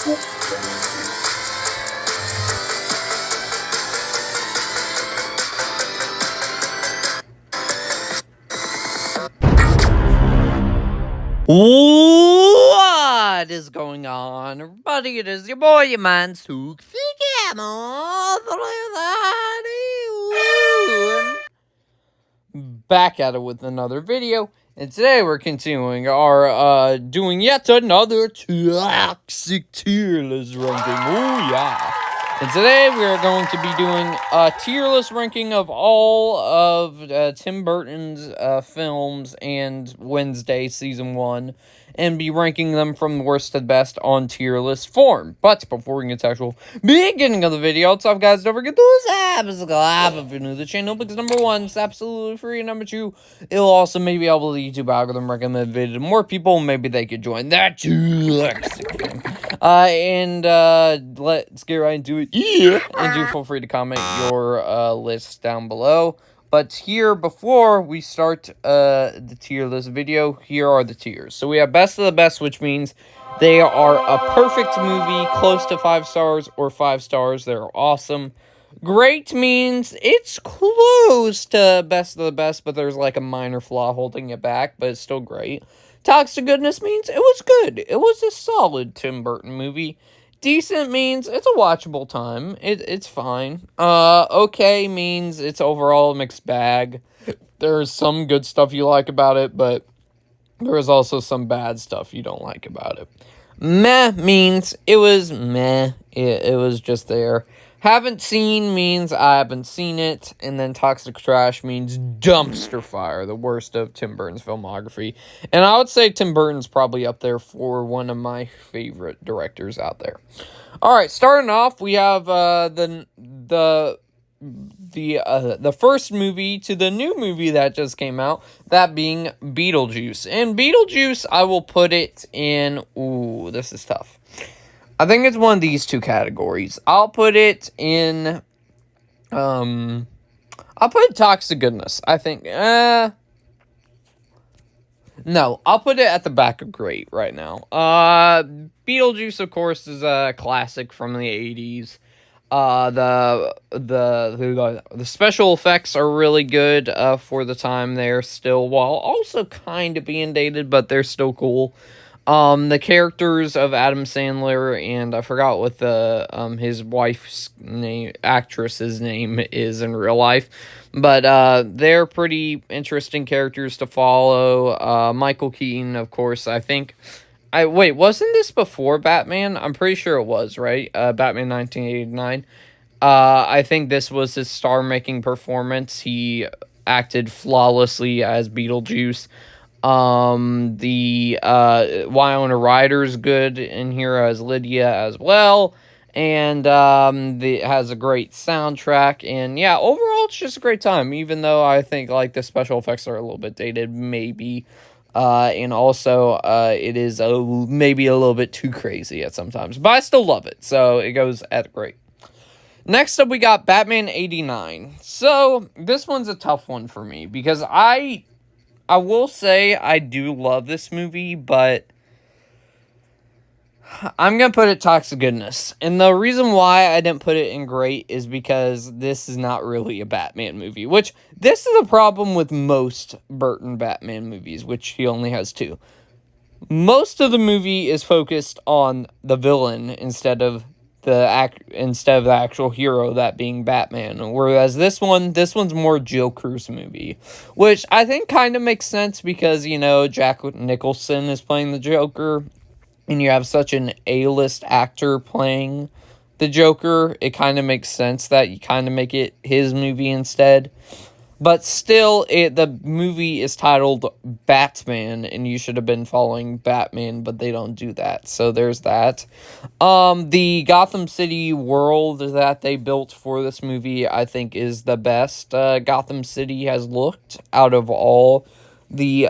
What is going on, everybody? It is your boy, your man, Sook back at it with another video. And today we're continuing our, doing yet another toxic tier list ranking. Oh, yeah. And today we are going to be doing a tier list ranking of all of Tim Burton's films and Wednesday Season 1, and be ranking them from worst to best on tier list form. But before we get to actual beginning of the video, what's up, guys? Don't forget to subscribe if you're new to the channel, because number one, it's absolutely free, and number two, it'll also maybe help the YouTube algorithm recommend video to more people, maybe they could join that toxic let's get right into it. Yeah. And do feel free to comment your list down below. But here, before we start the tier list video, here are the tiers. So we have best of the best, which means they are a perfect movie, close to 5 stars or 5 stars. They're awesome. Great means it's close to best of the best, but there's like a minor flaw holding it back, but it's still great. Toxic goodness means it was good. It was a solid Tim Burton movie. Decent means it's a watchable time. It's fine. Okay means it's overall a mixed bag. There's some good stuff you like about it, but there is also some bad stuff you don't like about it. Meh means it was meh. It was just there. Haven't seen means I haven't seen it. And then toxic trash means dumpster fire, the worst of Tim Burton's filmography. And I would say Tim Burton's probably up there for one of my favorite directors out there. Alright, starting off, we have the first movie to the new movie that just came out, that being Beetlejuice. And Beetlejuice, I will put it in, ooh, this is tough. I think it's one of these two categories. I'll put it in, I'll put toxic goodness. I think, no, I'll put it at the back of great right now. Beetlejuice, of course, is a classic from the 80s. The special effects are really good, for the time there still, while also kind of being dated, but they're still cool. The characters of Adam Sandler, and I forgot what the, his wife's name, actress's name is in real life, but, they're pretty interesting characters to follow. Michael Keaton, of course, I think, wait, wasn't this before Batman? I'm pretty sure it was, right? Batman 1989. I think this was his star-making performance. He acted flawlessly as Beetlejuice. Winona Ryder's good in here as Lydia as well, and it has a great soundtrack, and yeah, overall it's just a great time, even though I think like the special effects are a little bit dated, maybe, and also it is maybe a little bit too crazy at sometimes, but I still love it, so it goes at great. Next up, we got Batman 89. So this one's a tough one for me, because I will say I do love this movie, but I'm going to put it toxic goodness. And the reason why I didn't put it in great is because this is not really a Batman movie, which this is a problem with most Burton Batman movies, which he only has 2. Most of the movie is focused on the villain instead of the actual hero, that being Batman. Whereas this one's more Joker's movie, which I think kind of makes sense because, you know, Jack Nicholson is playing the Joker, and you have such an A-list actor playing the Joker. It kind of makes sense that you kind of make it his movie instead. But still, the movie is titled Batman, and you should have been following Batman, but they don't do that. So there's that. The Gotham City world that they built for this movie, I think, is the best Gotham City has looked out of all the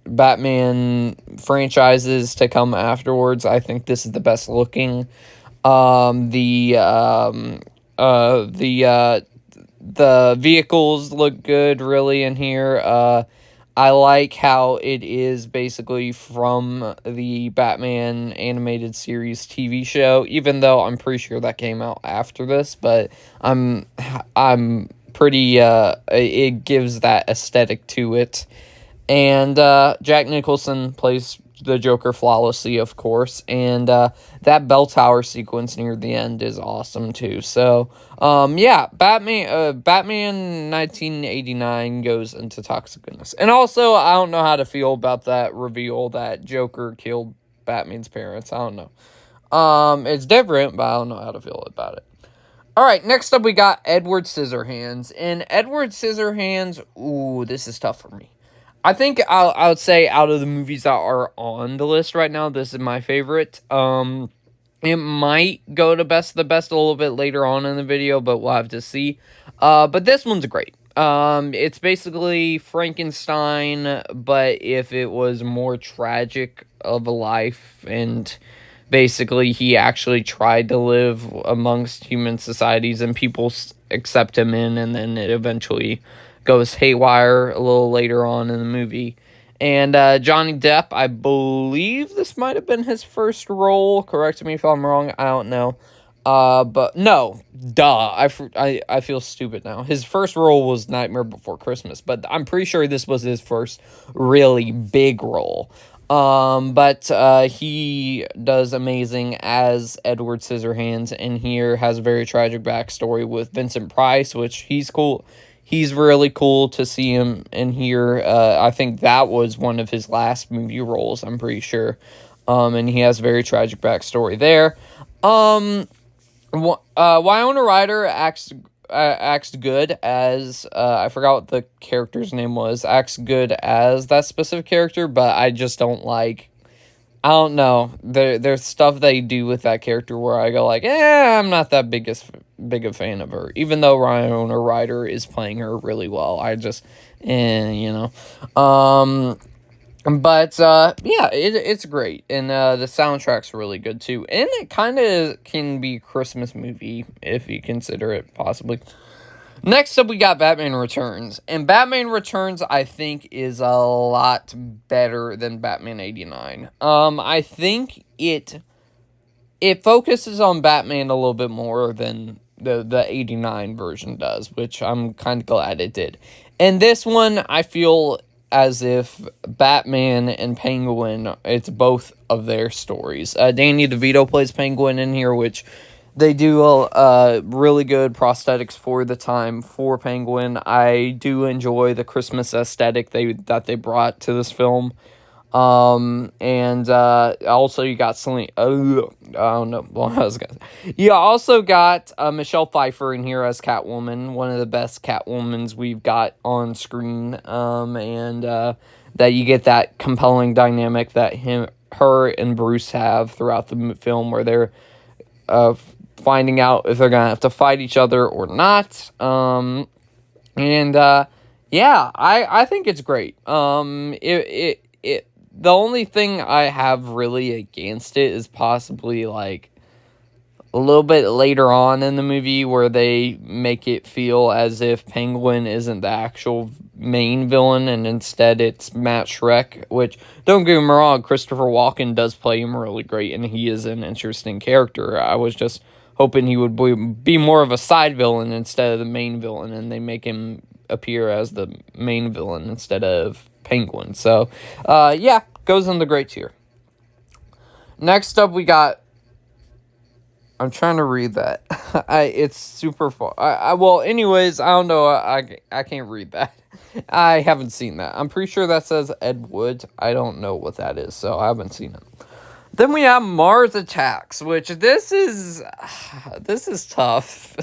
Batman franchises to come afterwards. I think this is the best looking. The vehicles look good, really, in here. I like how it is basically from the Batman animated series TV show, even though I'm pretty sure that came out after this, but I'm I'm pretty it gives that aesthetic to it. And Jack Nicholson plays the Joker flawlessly, of course. And that bell tower sequence near the end is awesome, too. So, yeah, Batman 1989 goes into toxic goodness. And also, I don't know how to feel about that reveal that Joker killed Batman's parents. I don't know. It's different, but I don't know how to feel about it. All right, next up we got Edward Scissorhands. And Edward Scissorhands, ooh, this is tough for me. I think I would say out of the movies that are on the list right now, this is my favorite. It might go to best of the best a little bit later on in the video, but we'll have to see. But this one's great. It's basically Frankenstein, but if it was more tragic of a life, and basically he actually tried to live amongst human societies and people accept him in, and then it eventually goes haywire a little later on in the movie. And Johnny Depp, I believe this might have been his first role. Correct me if I'm wrong. I don't know. But no, duh. I feel stupid now. His first role was Nightmare Before Christmas, but I'm pretty sure this was his first really big role. But he does amazing as Edward Scissorhands, and here has a very tragic backstory with Vincent Price, which he's cool. He's really cool to see him in here. I think that was one of his last movie roles, I'm pretty sure. And he has a very tragic backstory there. Winona Ryder acts good as, I forgot what the character's name was, acts good as that specific character, but I just don't like, I don't know, there's stuff they do with that character where I go like, I'm not that big a fan of her, even though Winona Ryder is playing her really well. I just, but yeah, it's great, and the soundtrack's really good too, and it kind of can be a Christmas movie if you consider it, possibly. Next up, we got Batman Returns, and Batman Returns, I think, is a lot better than Batman 89. I think it focuses on Batman a little bit more than the 89 version does, which I'm kind of glad it did. And this one, I feel as if Batman and Penguin, it's both of their stories. Danny DeVito plays Penguin in here, which they do really good prosthetics for the time for Penguin. I do enjoy the Christmas aesthetic that they brought to this film. And also you got Celine. I don't know. Well, I was gonna say. You also got Michelle Pfeiffer in here as Catwoman, one of the best Catwomans we've got on screen. And that you get that compelling dynamic that her and Bruce have throughout the film, where they're finding out if they're gonna have to fight each other or not. Yeah, I think it's great. The only thing I have really against it is possibly like a little bit later on in the movie where they make it feel as if Penguin isn't the actual main villain and instead it's Matt Schreck, which, don't get me wrong, Christopher Walken does play him really great and he is an interesting character. I was just hoping he would be more of a side villain instead of the main villain, and they make him appear as the main villain instead of Penguin. So, yeah, goes in the great tier. Next up, we got, I'm trying to read that. It's super far. Well, anyways, I don't know. I can't read that. I haven't seen that. I'm pretty sure that says Ed Wood. I don't know what that is, so I haven't seen it. Then we have Mars Attacks, which this is tough.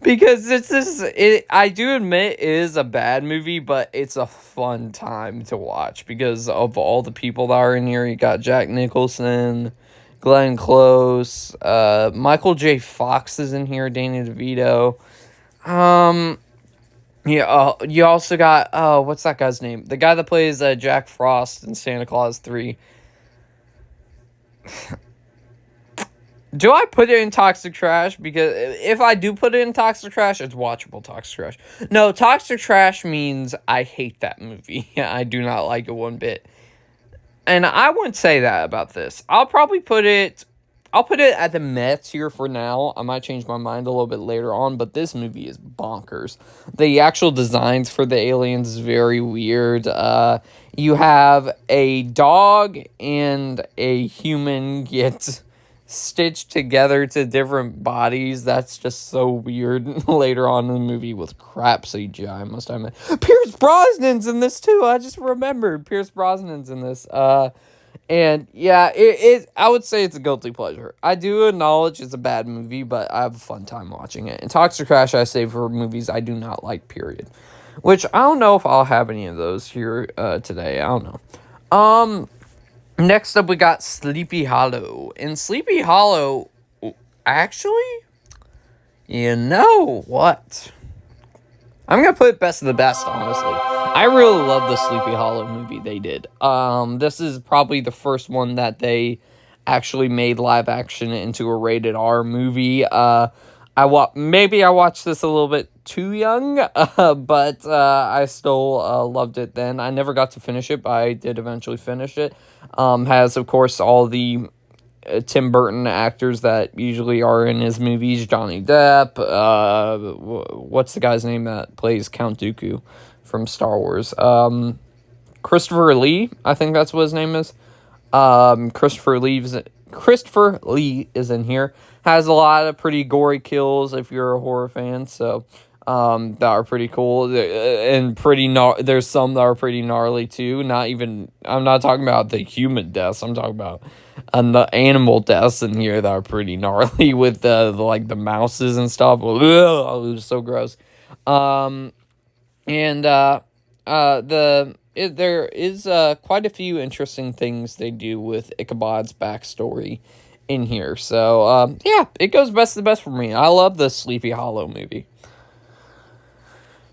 Because I do admit it is a bad movie, but it's a fun time to watch because of all the people that are in here. You got Jack Nicholson, Glenn Close, Michael J. Fox is in here, Danny DeVito. Yeah, you also got, what's that guy's name? The guy that plays Jack Frost in Santa Claus 3. Do I put it in toxic trash? Because if I do put it in toxic trash, it's watchable toxic trash. No, toxic trash means I hate that movie. I do not like it one bit. And I wouldn't say that about this. I'll put it at the meh tier for now. I might change my mind a little bit later on, but this movie is bonkers. The actual designs for the aliens is very weird. You have a dog and a human get stitched together to different bodies. That's just so weird. Later on in the movie with crap CGI, must I admit. Pierce Brosnan's in this too. I just remembered Pierce Brosnan's in this. And yeah, I would say it's a guilty pleasure. I do acknowledge it's a bad movie, but I have a fun time watching it. And Toxic Trash I save for movies I do not like, period. Which I don't know if I'll have any of those here today. I don't know. Next up we got Sleepy Hollow. And Sleepy Hollow, actually, you know what? I'm going to put best of the best, honestly. I really love the Sleepy Hollow movie they did. This is probably the first one that they actually made live action into a rated R movie. Maybe I watched this a little bit too young, but I still loved it then. I never got to finish it, but I did eventually finish it. Has, of course, all the Tim Burton actors that usually are in his movies. Johnny Depp, what's the guy's name that plays Count Dooku from Star Wars? Christopher Lee, I think that's what his name is. Christopher Lee is in here. Has a lot of pretty gory kills if you're a horror fan, so that are pretty cool and there's some that are pretty gnarly too. I'm not talking about the human deaths. I'm talking about the animal deaths in here that are pretty gnarly with the mouses and stuff. Ugh, it was so gross. There is quite a few interesting things they do with Ichabod's backstory in here. So yeah, it goes best of the best for me. I love the Sleepy Hollow movie.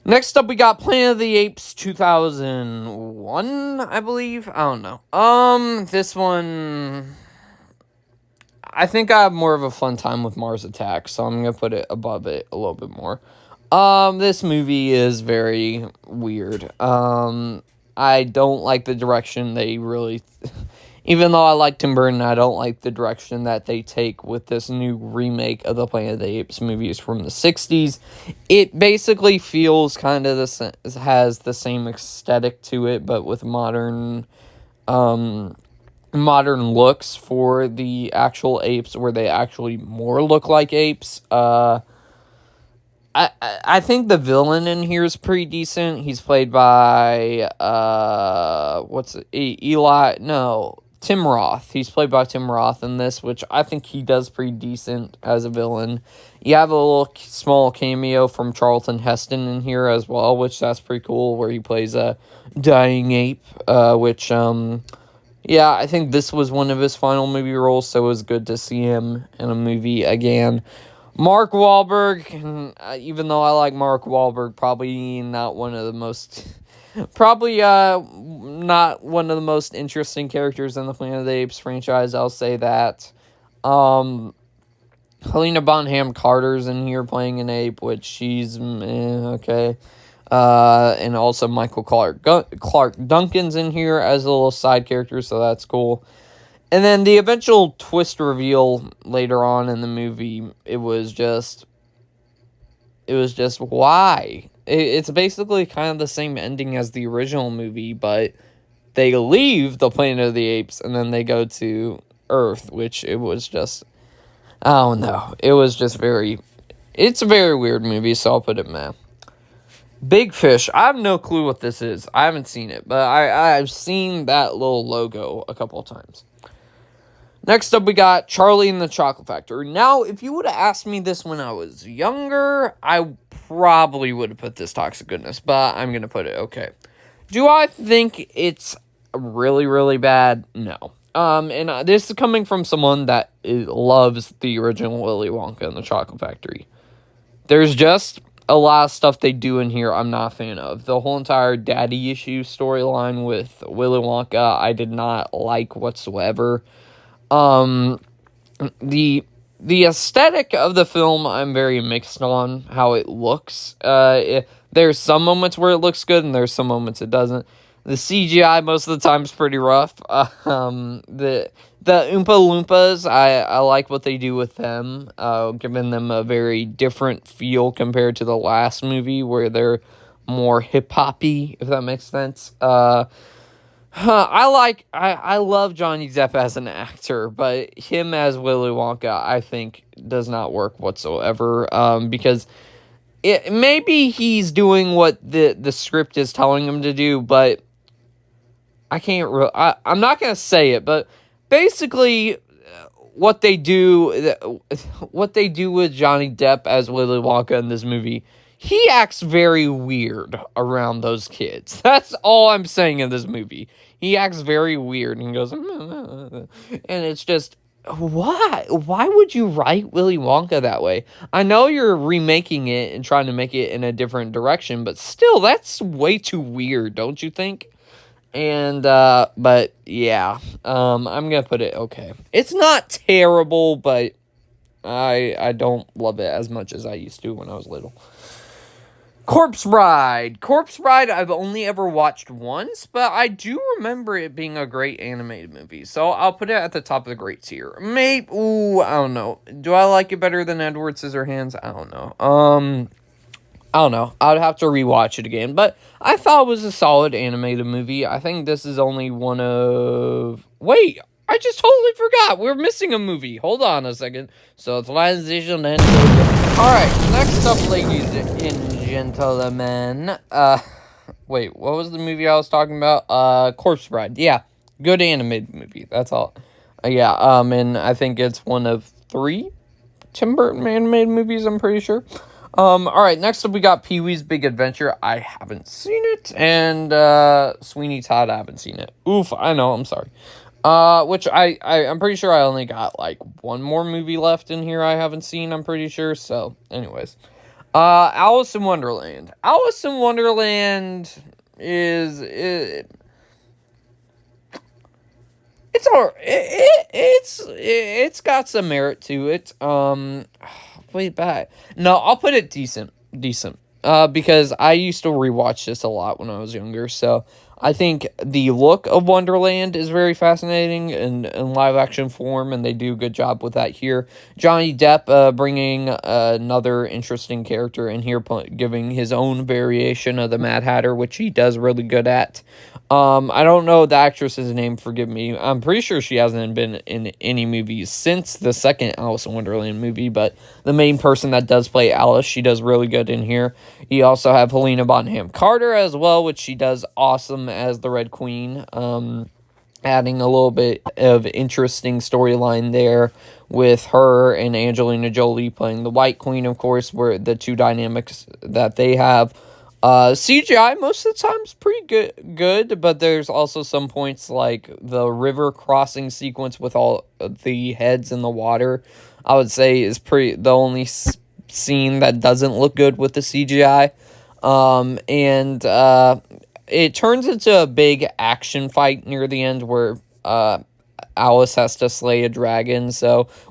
Next up, we got Planet of the Apes 2001, I believe. I don't know. This one, I think I have more of a fun time with Mars Attacks, so I'm gonna put it above it a little bit more. This movie is very weird. I don't like the direction they really... Even though I like Tim Burton, I don't like the direction that they take with this new remake of the Planet of the Apes movies from the 60s. It basically feels kind of has the same aesthetic to it, but with modern looks for the actual apes, where they actually more look like apes. I think the villain in here is pretty decent. He's played by Tim Roth. He's played by Tim Roth in this, which I think he does pretty decent as a villain. You have a little small cameo from Charlton Heston in here as well, which that's pretty cool, where he plays a dying ape, yeah, I think this was one of his final movie roles, so it was good to see him in a movie again. Mark Wahlberg, even though I like Mark Wahlberg, probably not one of the most interesting characters in the Planet of the Apes franchise, I'll say that. Helena Bonham Carter's in here playing an ape, which she's okay. And also Michael Clark Duncan's in here as a little side character, so that's cool. And then the eventual twist reveal later on in the movie, it was just why? It's basically kind of the same ending as the original movie, but they leave the Planet of the Apes and then they go to Earth, which it was just, I don't know. It was just it's a very weird movie, so I'll put it meh. Big Fish, I have no clue what this is. I haven't seen it, but I've seen that little logo a couple of times. Next up, we got Charlie and the Chocolate Factory. Now, if you would have asked me this when I was younger, I probably would have put this Toxic Goodness, but I'm going to put it okay. Do I think it's really, really bad? No. And this is coming from someone that loves the original Willy Wonka and the Chocolate Factory. There's just a lot of stuff they do in here I'm not a fan of. The whole entire daddy issue storyline with Willy Wonka, I did not like whatsoever. The the aesthetic of the film, I'm very mixed on how it looks. There's some moments where it looks good, and there's some moments it doesn't. The CGI most of the time is pretty rough. The Oompa Loompas, I like what they do with them, giving them a very different feel compared to the last movie, where they're more hip-hop-y, if that makes sense. I love Johnny Depp as an actor, but him as Willy Wonka, I think, does not work whatsoever. Because maybe he's doing what the script is telling him to do, but I can't. I'm not gonna say it, but basically, what they do, what they do with Johnny Depp as Willy Wonka in this movie. He acts very weird around those kids. That's all I'm saying in this movie. He acts very weird and goes, and it's just, why? Why would you write Willy Wonka that way? I know you're remaking it and trying to make it in a different direction, but still, that's way too weird, don't you think? And, but yeah, I'm gonna put it okay. It's not terrible, but I don't love it as much as I used to when I was little. Corpse Bride. Corpse Bride I've only ever watched once, but I do remember it being a great animated movie. So I'll put it at the top of the great tier. Maybe, I don't know. Do I like it better than Edward Scissorhands? I don't know. I don't know. I'd have to rewatch it again, but I thought it was a solid animated movie. I think this is only one of... Wait, I just totally forgot. We're missing a movie. Hold on a second. So, it's Lion and... Alright, next up, ladies and gentlemen. Wait, what was the movie I was talking about? Corpse Bride. Yeah, good animated movie. That's all. Yeah, and I think it's one of 3 Tim Burton animated movies, I'm pretty sure. Alright, next up we got Pee-wee's Big Adventure. I haven't seen it, and, Sweeney Todd, I haven't seen it. Oof, I know, I'm sorry. Which I'm pretty sure I only got, like, one more movie left in here I haven't seen, I'm pretty sure, so, anyways. Alice in Wonderland. Alice in Wonderland it's got some merit to it, way back. No, I'll put it decent, because I used to rewatch this a lot when I was younger, so I think the look of Wonderland is very fascinating in live action form, and they do a good job with that here. Johnny Depp bringing another interesting character in here, giving his own variation of the Mad Hatter, which he does really good at. I don't know the actress's name, forgive me. I'm pretty sure she hasn't been in any movies since the second Alice in Wonderland movie, but the main person that does play Alice, she does really good in here. You also have Helena Bonham Carter as well, which she does awesome as the Red Queen, adding a little bit of interesting storyline there with her and Angelina Jolie playing the White Queen, of course, where the two dynamics that they have. CGI most of the time is pretty good, but there's also some points like the river crossing sequence with all the heads in the water, I would say is the only scene that doesn't look good with the CGI. It turns into a big action fight near the end where Alice has to slay a dragon,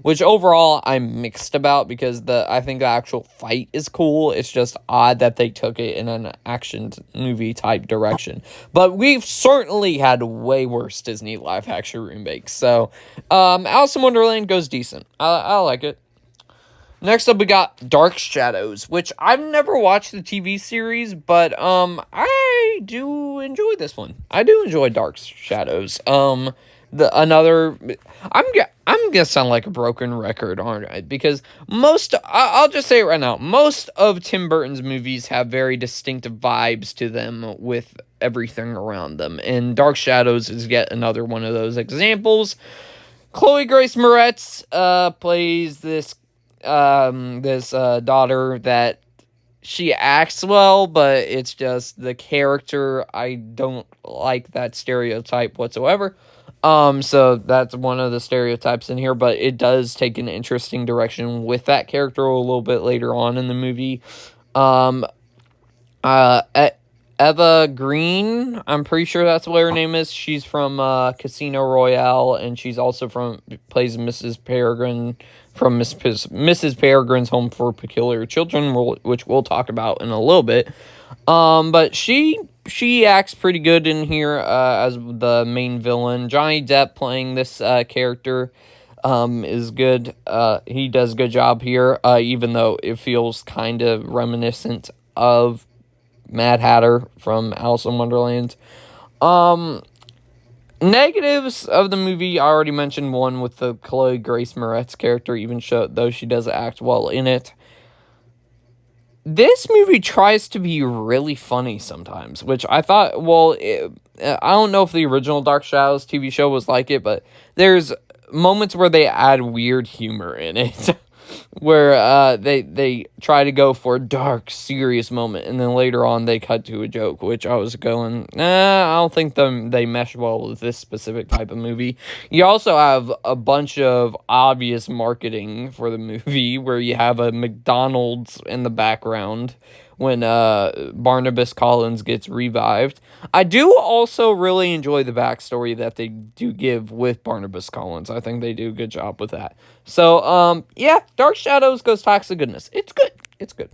which overall I'm mixed about, because I think the actual fight is cool. It's just odd that they took it in an action movie type direction. But we've certainly had way worse Disney live action remakes. So, Alice in Wonderland goes decent. I like it. Next up, we got Dark Shadows, which I've never watched the TV series, but I do enjoy this one. I do enjoy Dark Shadows. I'm gonna sound like a broken record, aren't I? Because I'll just say it right now, most of Tim Burton's movies have very distinctive vibes to them with everything around them, and Dark Shadows is yet another one of those examples. Chloe Grace Moretz plays this daughter that she acts well, but it's just the character. I don't like that stereotype whatsoever. So that's one of the stereotypes in here, but it does take an interesting direction with that character a little bit later on in the movie. Eva Green. I'm pretty sure that's what her name is. She's from Casino Royale, and she's also plays Mrs. Peregrine from Mrs. Peregrine's Home for Peculiar Children, which we'll talk about in a little bit. But she acts pretty good in here as the main villain. Johnny Depp playing this character is good. He does a good job here, even though it feels kind of reminiscent of Mad Hatter from Alice in Wonderland. Negatives of the movie, I already mentioned one with the Chloe Grace Moretz character, though she does act well in it. This movie tries to be really funny sometimes, which I thought, I don't know if the original Dark Shadows TV show was like it, but there's moments where they add weird humor in it. Where they try to go for a dark, serious moment, and then later on they cut to a joke, which I was going, I don't think they mesh well with this specific type of movie. You also have a bunch of obvious marketing for the movie, where you have a McDonald's in the background when Barnabas Collins gets revived. I do also really enjoy the backstory that they do give with Barnabas Collins. I think they do a good job with that. So, yeah, Dark Shadows goes Toxic Goodness. It's good. It's good.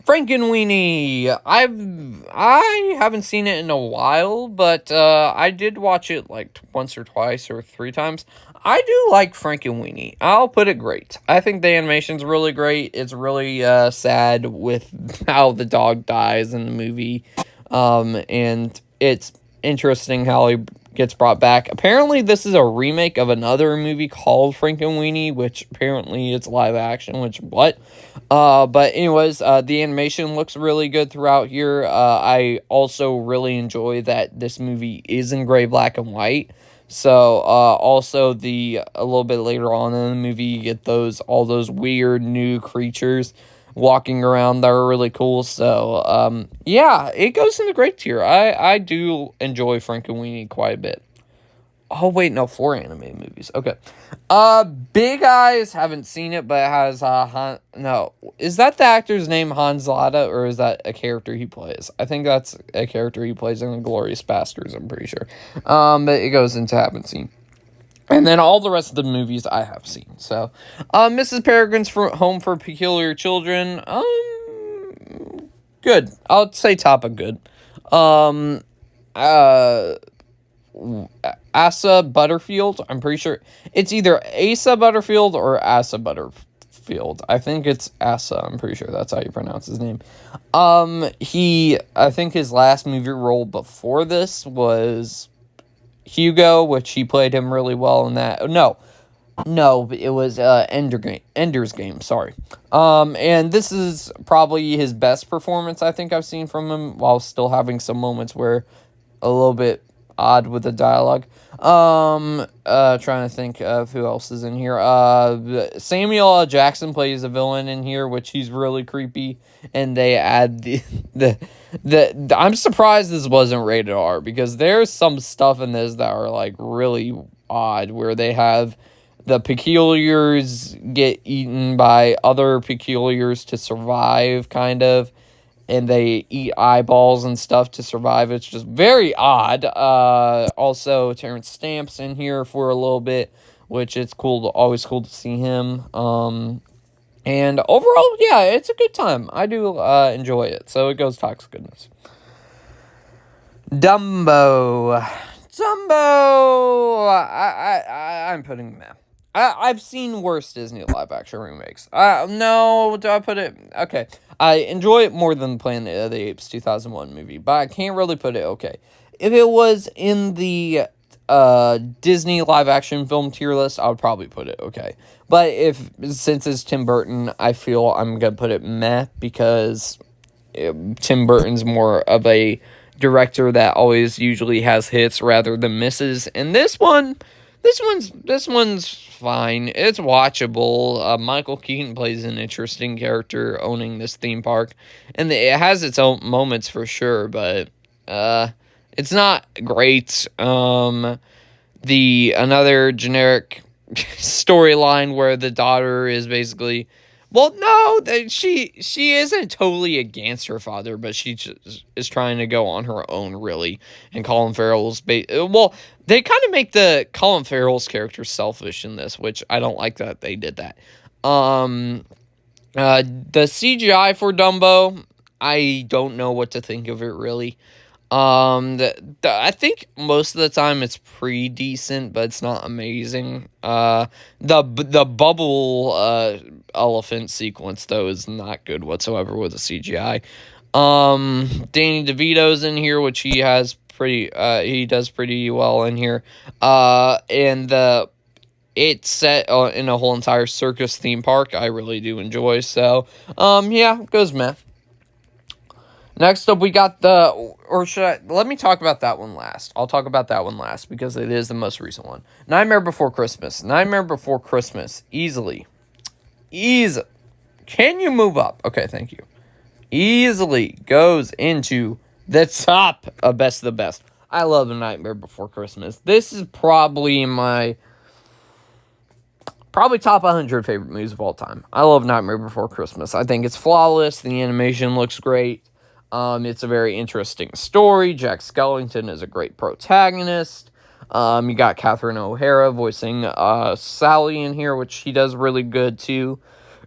Frankenweenie. I haven't seen it in a while, but I did watch it like once or twice or 3 times. I do like Frankenweenie. I'll put it great. I think the animation's really great. It's really sad with how the dog dies in the movie. And it's interesting how he gets brought back. Apparently, this is a remake of another movie called Frankenweenie, which apparently it's live action, which, what? But anyways, the animation looks really good throughout here. I also really enjoy that this movie is in gray, black, and white. So, also a little bit later on in the movie, you get all those weird new creatures walking around that are really cool. So, yeah, it goes in the great tier. I do enjoy Frankenweenie quite a bit. Oh, wait, no, 4 animated movies. Okay. Big Eyes, haven't seen it, but it has, no. Is that the actor's name, Hans Lada, or is that a character he plays? I think that's a character he plays in Inglourious Basterds, I'm pretty sure. But it goes into haven't seen. And then all the rest of the movies I have seen. So, Mrs. Peregrine's Home for Peculiar Children, good. I'll say top of good. Asa Butterfield, I'm pretty sure it's either Asa Butterfield or Asa Butterfield. I think it's Asa, I'm pretty sure that's how you pronounce his name. I think his last movie role before this was Hugo, which he played him really well in that. No, it was Ender's Game, sorry. And this is probably his best performance I think I've seen from him, while still having some moments where a little bit odd with the dialogue. Trying to think of who else is in here. Samuel L. Jackson plays a villain in here, which he's really creepy, and they add the I'm surprised this wasn't rated R, because there's some stuff in this that are like really odd, where they have the peculiars get eaten by other peculiars to survive, kind of, and they eat eyeballs and stuff to survive. It's just very odd. Also, Terrence Stamp's in here for a little bit, which it's always cool to see him. And overall, yeah, it's a good time. I do enjoy it. So it goes Toxic Goodness. Dumbo. I'm putting meh. I've seen worse Disney live-action remakes. No, do I put it? Okay. I enjoy it more than Planet of the Apes 2001 movie, but I can't really put it okay. If it was in the Disney live-action film tier list, I would probably put it okay. But since it's Tim Burton, I feel I'm going to put it meh, because Tim Burton's more of a director that always usually has hits rather than misses. And this one's fine. It's watchable. Michael Keaton plays an interesting character owning this theme park, and it has its own moments for sure, but it's not great. Another generic storyline where the daughter is basically Well, no, she isn't totally against her father, but she just is trying to go on her own, really. And Colin Farrell's well, they kind of make the Colin Farrell's character selfish in this, which I don't like that they did that. Um, the CGI for Dumbo, I don't know what to think of it really. I think most of the time it's pretty decent, but it's not amazing. The bubble elephant sequence though is not good whatsoever with the CGI. Danny DeVito's in here, which he does pretty well in here. And it's set in a whole entire circus theme park. I really do enjoy. So, yeah, goes meh. Next up, we got let me talk about that one last. I'll talk about that one last because it is the most recent one. Nightmare Before Christmas. Nightmare Before Christmas. Easily. Can you move up? Okay, thank you. Easily goes into the top of best of the best. I love The Nightmare Before Christmas. This is probably top 100 favorite movies of all time. I love Nightmare Before Christmas. I think it's flawless. The animation looks great. It's a very interesting story. Jack Skellington is a great protagonist. You got Catherine O'Hara voicing Sally in here, which she does really good too.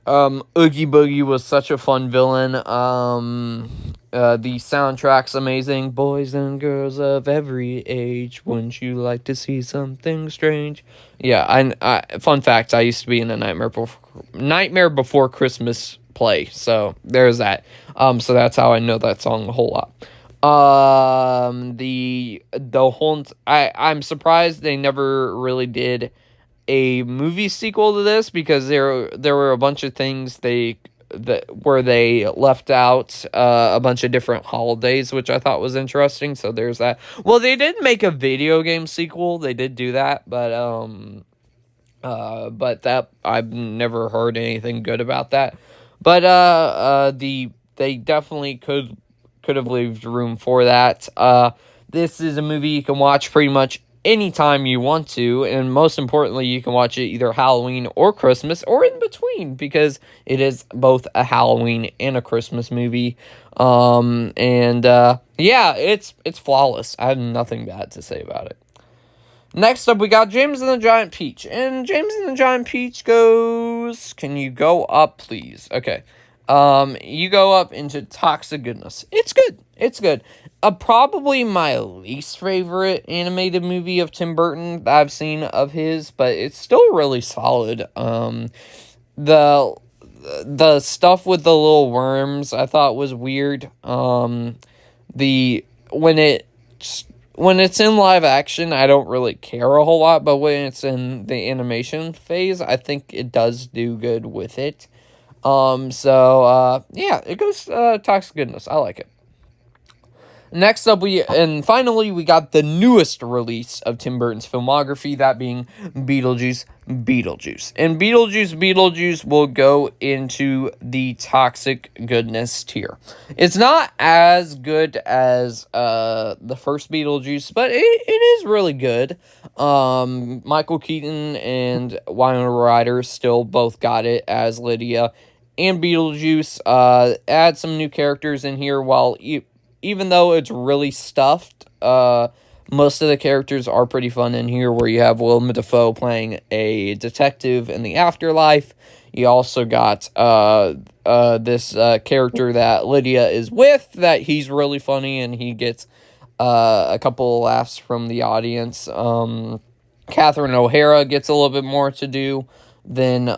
Oogie Boogie was such a fun villain. The soundtrack's amazing. Boys and girls of every age, wouldn't you like to see something strange? Yeah, fun fact, I used to be in a Nightmare Before Christmas play, so there's that. So that's how I know that song a whole lot. I'm surprised they never really did a movie sequel to this because there were a bunch of things where they left out a bunch of different holidays, which I thought was interesting. So there's that. Well, they did make a video game sequel. They did do that, but that I've never heard anything good about that. But they definitely could have left room for that. This is a movie you can watch pretty much anytime you want to, and most importantly, you can watch it either Halloween or Christmas or in between because it is both a Halloween and a Christmas movie. Yeah, it's flawless. I have nothing bad to say about it. Next up, we got James and the Giant Peach. And James and the Giant Peach goes... Can you go up, please? Okay. You go up into Toxic Goodness. It's good. It's good. Probably my least favorite animated movie of Tim Burton that I've seen of his, but it's still really solid. The stuff with the little worms I thought was weird. When it's in live action, I don't really care a whole lot, but when it's in the animation phase, I think it does do good with it. Yeah, it goes Toxic Goodness. I like it. Next up, finally, we got the newest release of Tim Burton's filmography, that being Beetlejuice. And Beetlejuice will go into the Toxic Goodness tier. It's not as good as the first Beetlejuice, but it is really good. Michael Keaton and Winona Ryder still both got it as Lydia and Beetlejuice. Add some new characters in here while... Even though it's really stuffed, most of the characters are pretty fun in here, where you have Willem Dafoe playing a detective in the afterlife. You also got this character that Lydia is with, that he's really funny, and he gets a couple of laughs from the audience. Catherine O'Hara gets a little bit more to do than...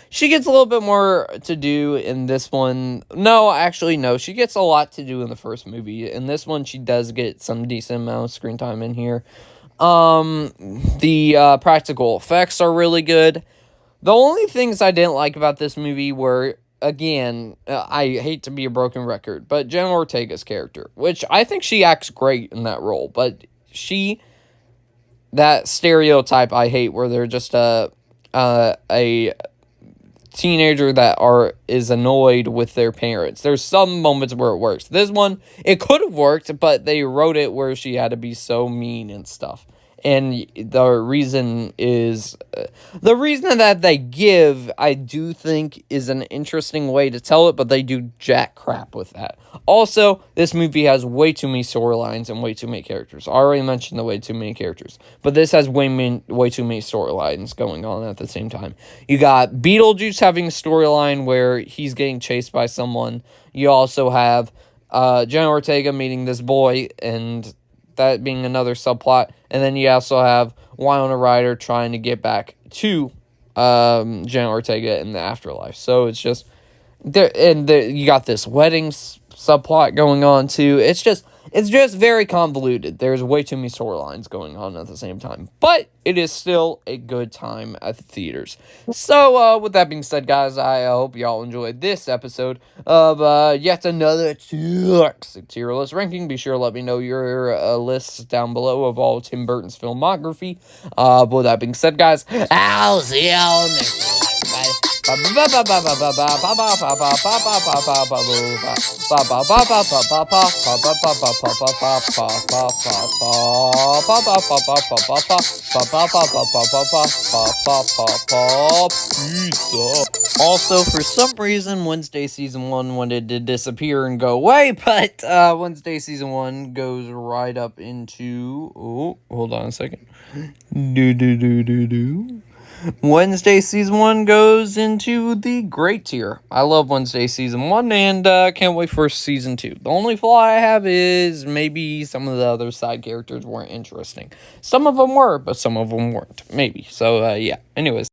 she gets a little bit more to do in this one. No, actually, no. She gets a lot to do in the first movie. In this one, she does get some decent amount of screen time in here. The practical effects are really good. The only things I didn't like about this movie were, again, I hate to be a broken record, but Jenna Ortega's character, which I think she acts great in that role, but that stereotype I hate, where they're just a teenager that is annoyed with their parents. There's some moments where it works. This one, it could have worked, but they wrote it where she had to be so mean and stuff. And the reason is the reason that they give, I do think, is an interesting way to tell it, but they do jack crap with that. Also, this movie has way too many storylines and way too many characters. I already mentioned the way too many characters, but this has way too many storylines going on at the same time. You got Beetlejuice having a storyline where he's getting chased by someone. You also have Jenna Ortega meeting this boy, and that being another subplot. And then you also have Winona Ryder trying to get back to Jenna Ortega in the afterlife. So it's just there, and you got this wedding subplot going on too. It's just very convoluted. There's way too many storylines going on at the same time, but it is still a good time at the theaters. So with that being said, guys, I hope y'all enjoyed this episode of yet another toxic tier list ranking. Be sure to let me know your lists down below of all Tim Burton's filmography. With that being said, guys, I'll see y'all next time. Also, for some reason, Wednesday Season 1 wanted to disappear and go away, but Wednesday Season 1 goes right up into... Oh, hold on a second. Wednesday Season 1 goes into the great tier. I love Wednesday Season 1 and can't wait for Season 2. The only flaw I have is maybe some of the other side characters weren't interesting. Some of them were, but some of them weren't. Maybe. So, yeah. Anyways.